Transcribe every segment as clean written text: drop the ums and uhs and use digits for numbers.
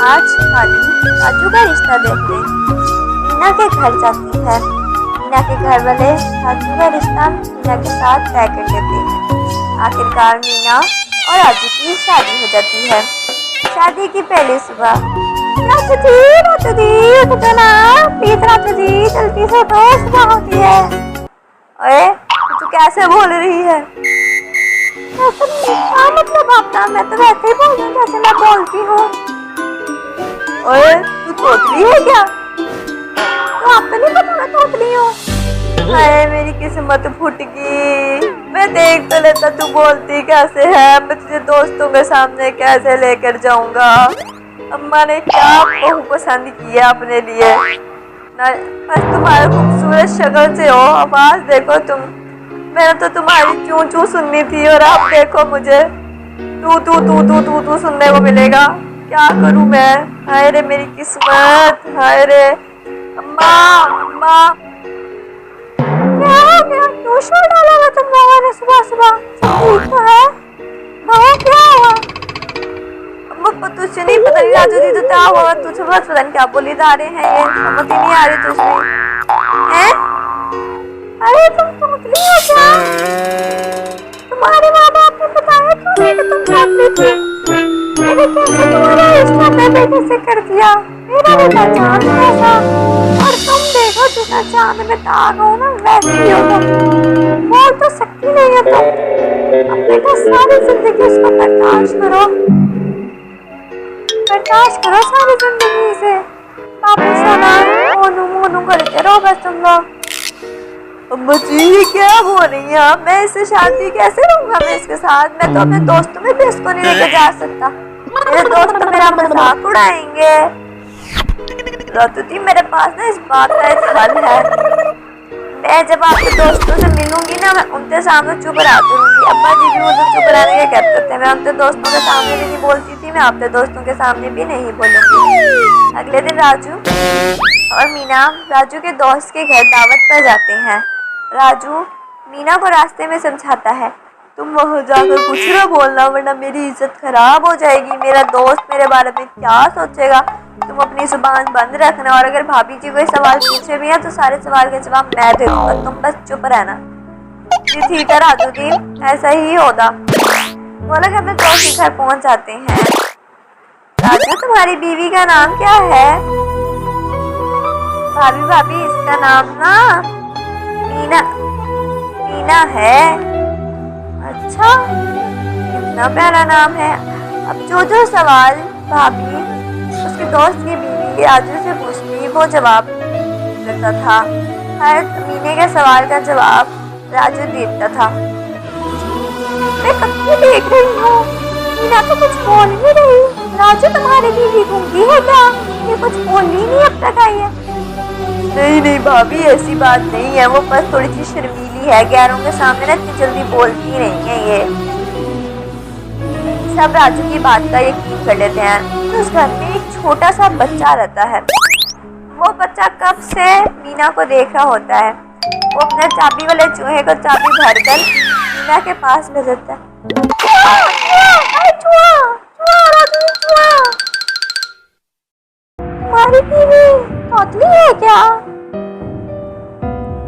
आज खाली राजू का रिश्ता देखते मीना के घर जाती है। मीना के घर वाले राजू का रिश्ता मीना के साथ तय कर लेते हैं। आखिरकार मीना और राजू की शादी हो जाती है। शादी की पहली सुबह, राजू जी उठो ना प्लीज, राजू जी जल्दी से उठो, सुबह होती है। ओए तू कैसे बोल रही है? क्या मतलब आपका? मैं तो वैसे ही बोल रही हूँ जैसे मैं बोलती हूँ। ओए तू तोतली है क्या? तो आपको नहीं पता मैं तोतली हूँ? हाय मेरी किस्मत फूट गई। मैं देख तो लेता तू बोलती कैसे है, मैं तुझे दोस्तों के सामने कैसे लेकर जाऊंगा। अम्मा ने क्या बहू पसंद किया अपने लिए ना, बस तुम्हारे खूबसूरत शक्ल से हो, आवाज देखो तुम। मैंने तो तुम्हारी चू चू सुननी थी और अब देखो मुझे तू तू तू तू तू तू सुनने को मिलेगा। क्या करूं मैं? हाय रे मेरी किस्मत, हाय रे। अम्मा अम्मा क्या हो गया? क्यों शोर डाला हुआ तुम लोगों ने सुबह सुबह? ठीक तो है बहू, क्या हुआ? अम्मा तुझे नहीं पता? राजू जी तो क्या हुआ? तुझे बस पता नहीं क्या बोली जा रहे हैं, ये समझ ही नहीं आ रही तुझे हैं? अरे तुम तोतली हो क्या? तुम्हारे माँ बाप ने बताया क्यों नहीं कि तुम तोतली थी? मैंने कैसे तुम्हारा रिश्ता बेटे से कर दिया? मेरा बेटा चांद जैसा, और तुम देखो जैसा चांद में दाग हो ना वैसे ही हो तुम। बोल तो सकती नहीं है तुम। अब बेटा सारी जिंदगी उसको बर्दाश्त करो सारी जिंदगी से। बापू सोना मोनू मोनू करते रहो बस तुम लोग। अम्मा जी ये क्या हो रही है? मैं इससे शादी कैसे रहूंगा? मैं इसके साथ, मैं तो अपने दोस्तों में भी इसको नहीं लेके जा सकता। मेरे दोस्त तो मेरा मजाक उड़ाएंगे। रातू जी मेरे पास ना इस बात का एक हल है। मैं जब आपके दोस्तों से मिलूंगी ना, मैं उनके सामने चुप रहा करूंगी। अम्मा जी भी मुझे चुप रहने के कहते थे। मैं उनके दोस्तों के सामने भी नहीं बोलती थी, मैं आपके दोस्तों के सामने भी नहीं बोलूंगी। अगले दिन राजू और मीना राजू के दोस्त के घर दावत पर जाते हैं। राजू मीना को रास्ते में समझाता है, तुम वहाँ जाकर कुछ ना बोलना वरना मेरी इज्जत खराब हो जाएगी। मेरा दोस्त मेरे बारे में क्या सोचेगा? तुम अपनी जुबान बंद रखना, और अगर भाभी जी कोई सवाल पूछे भी है तो सारे सवाल के जवाब मैं दे दूंगा, तुम बस चुप रहना। जी ठीक है राजू जी, ऐसा ही होगा। वो लोग अपने दोस्त के घर पहुँच जाते हैं। राजू तुम्हारी बीवी का नाम क्या है? भाभी इसका नाम ना मीना है। अच्छा कितना प्यारा नाम है। अब जो सवाल भाभी उसके दोस्त की बीवी राजू से पूछती वो जवाब देता था। हर मीने के सवाल का जवाब राजू देता था। मैं कब से देख रही हूँ मीना तो कुछ बोल नहीं रही। राजू तुम्हारी बीवी गूंगी है क्या? ये कुछ बोल ही नहीं अब तक आई है। नहीं भाभी ऐसी बात नहीं है, वो बस थोड़ी सी शर्मीली है, गैरों के सामने ना इतनी जल्दी बोलती नहीं है। ये सब राजू की बात का यकीन कर लेते हैं। तो उस घर में एक छोटा सा बच्चा रहता है। वो बच्चा कब से मीना को देख रहा होता है। वो अपने चाबी वाले चूहे को चाबी भरकर मीना के पास भेजता है। तुम्हारी बीवी तोतली है क्या?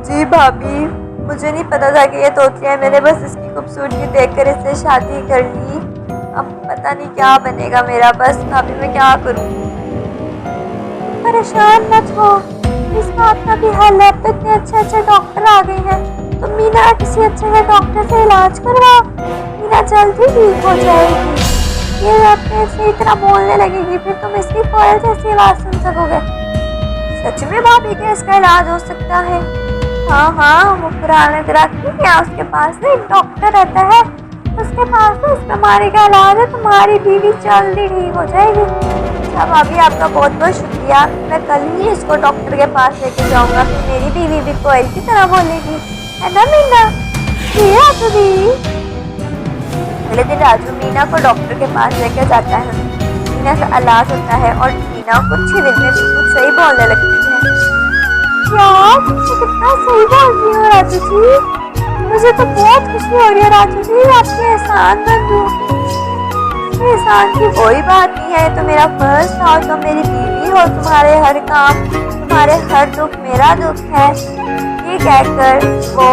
जी भाभी मुझे नहीं पता था कि ये तोतली है। मैंने बस इसकी खूबसूरती देखकर इससे शादी कर ली। अब पता नहीं क्या बनेगा मेरा। बस भाभी मैं क्या करूं? परेशान मत हो, इस बात का भी हल है। तो इतने अच्छे डॉक्टर आ गए हैं, तो मीना किसी अच्छे डॉक्टर से इलाज करवाओ, मीना जल्दी ठीक हो जाएगी। ये अपने से इतना बोलने लगेगी फिर तुम इसकी कोयल जैसी आवाज सुन सकोगे। सच में भाभी क्या इसका इलाज हो सकता है? हाँ वो पुराने दरख्त है, उसके पास ना एक डॉक्टर रहता है, उसके पास ना इस बीमारी का इलाज है। तुम्हारी बीवी जल्दी ठीक हो जाएगी। अच्छा भाभी आपका बहुत बहुत शुक्रिया। मैं कल ही इसको डॉक्टर के पास लेके जाऊंगा, फिर मेरी बीवी भी कोयल की तरह बोलेगी, है ना मीना? अगले दिन राजू मीना को डॉक्टर के पास लेकर जाता है। मीना का इलाज होता है और मीना कुछ ही दिन में बिल्कुल सही बोलने लगती है। यार कितना सही बोल रही हो राजू जी, मुझे तो बहुत खुशी हो रही है राजू जी, आपके एहसान मंद हूँ। एहसान की कोई बात नहीं है, तो मेरा फर्ज था और तुम मेरी बीवी हो, तुम्हारे हर काम, तुम्हारे हर दुख मेरा दुख है, ये कहकर वो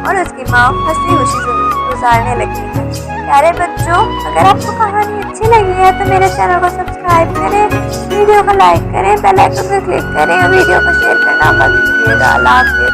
और उसकी माँ हंसी खुशी गुजारने लगी है। प्यारे बच्चों, अगर आपको कहानी अच्छी लगी है तो मेरे चैनल को सब्सक्राइब करें, वीडियो को लाइक करें, बेल आइकन पर क्लिक करें और वीडियो को शेयर करना मत भूलिएगा। अल्लाह हाफ़िज़।